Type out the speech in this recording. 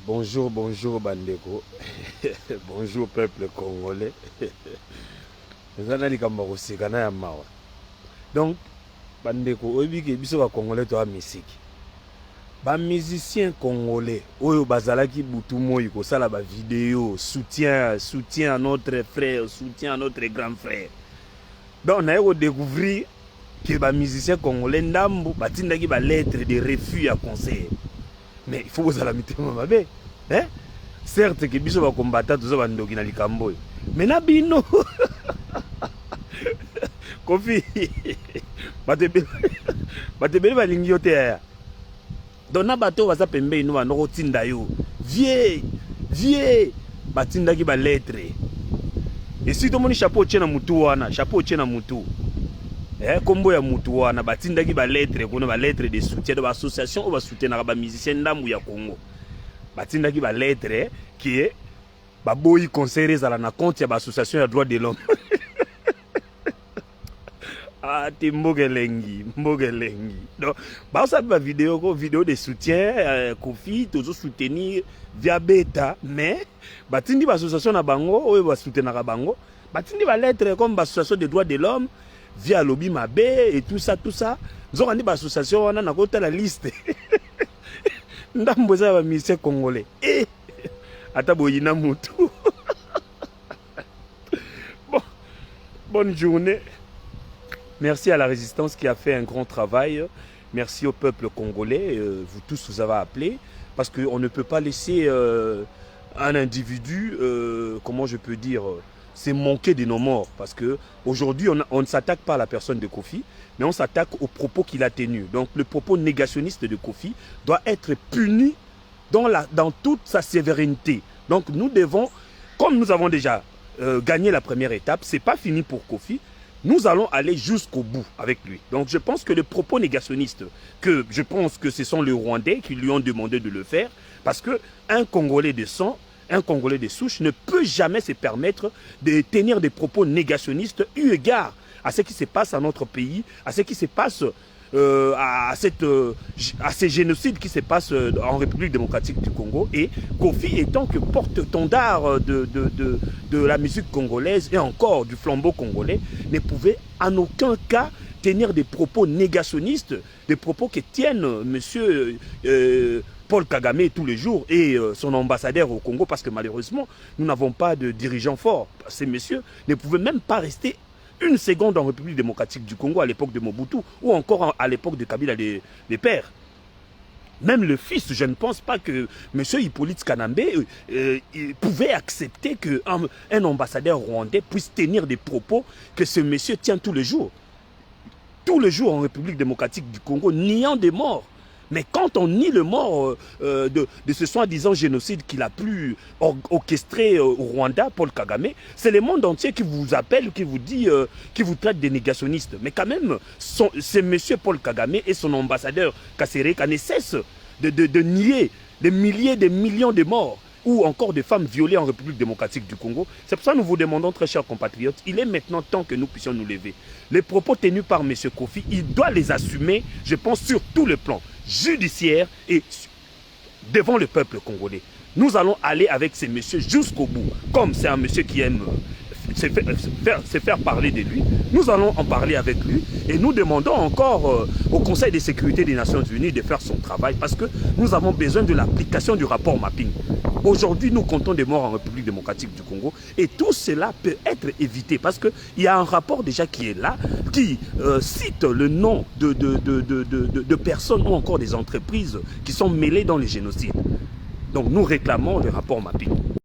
Bonjour, bonjour Bandeko. Bonjour peuple congolais. Donc, Bandeko, oyebi biso ba congolais to misiki. Ba musicien congolais, oyo bazalaki butu moi ko sala ba vidéo, soutien à notre frère, soutien à notre grand frère. Donc on a découvert que ba musicien congolais ndambo batindaki ba lettre de refus à conseil. Mais il faut que vous allez mabe. Hein? Certes que biso ba combattant tous ba ndoki na likambo. Mais na bino. Kofi. Batebele ba lingi yote ya. Donc na bato baza pembe ino ba ndoko tinda yo. Vieux batindaki ba lettre. Et si to moni chapeau tient mutu wana, chapeau tient mutu. Kombo ya mutu wana batindaki ba lettre kuna ba lettre de soutien de l'association ou ba soutenir ba musicien ndambu ya Congo. Batindaki ba lettre qui est ba boyi conseiller za na compte ya ba association ya droit de l'homme. Ah ti mbogelengi. Donc ba ça ba vidéo de soutien Kofi toujours soutenir via beta mais batindi ba association na bango ou ba soutenir bango batindi ba lettre comme ba association de droit de l'homme via lobby mabe et tout ça nous avons une association on a côté la liste ndambo za ba musicien congolais ataboyina mutu. Bonne journée, merci à la résistance qui a fait un grand travail, merci au peuple congolais, vous tous vous avez appelé parce qu'on ne peut pas laisser un individu comment je peux dire c'est manquer de nos morts. Parce qu'aujourd'hui, on ne s'attaque pas à la personne de Kofi, mais on s'attaque aux propos qu'il a tenus. Donc le propos négationniste de Kofi doit être puni dans toute sa sévérité. Donc nous devons, comme nous avons déjà gagné la première étape, ce n'est pas fini pour Kofi, nous allons aller jusqu'au bout avec lui. Donc je pense que le propos négationniste, je pense que ce sont les Rwandais qui lui ont demandé de le faire, parce qu'un Congolais de sang, un Congolais de souche ne peut jamais se permettre de tenir des propos négationnistes eu égard à ce qui se passe dans notre pays, à ce qui se passe à ces génocides qui se passent en République démocratique du Congo. Et Kofi étant que porte-étendard de la musique congolaise et encore du flambeau congolais, ne pouvait en aucun cas tenir des propos négationnistes, des propos que tiennent monsieur Paul Kagame tous les jours et son ambassadeur au Congo, parce que malheureusement, nous n'avons pas de dirigeants forts. Ces messieurs ne pouvaient même pas rester une seconde en République démocratique du Congo à l'époque de Mobutu ou encore à l'époque de Kabila les pères. Même le fils, je ne pense pas que M. Hippolyte Kanambe pouvait accepter qu'un ambassadeur rwandais puisse tenir des propos que ce monsieur tient tous les jours. Tous les jours en République démocratique du Congo, niant des morts. Mais quand on nie le mort de ce soi-disant génocide qu'il a pu orchestrer au Rwanda, Paul Kagame, c'est le monde entier qui vous appelle, qui vous dit, qui vous traite de négationnistes. Mais quand même, c'est M. Paul Kagame et son ambassadeur Kasereka ne cessent de nier des milliers, des millions de morts ou encore de femmes violées en République démocratique du Congo. C'est pour ça que nous vous demandons, très chers compatriotes, il est maintenant temps que nous puissions nous lever. Les propos tenus par M. Kofi, il doit les assumer, je pense, sur tous les plans judiciaires et devant le peuple congolais. Nous allons aller avec ces messieurs jusqu'au bout. Comme c'est un monsieur qui aime se faire parler de lui, nous allons en parler avec lui et nous demandons encore au Conseil de sécurité des Nations Unies de faire son travail parce que nous avons besoin de l'application du rapport mapping. Aujourd'hui, nous comptons des morts en République démocratique du Congo et tout cela peut être évité parce qu'il y a un rapport déjà qui est là, qui cite le nom de personnes ou encore des entreprises qui sont mêlées dans les génocides. Donc nous réclamons le rapport mapping.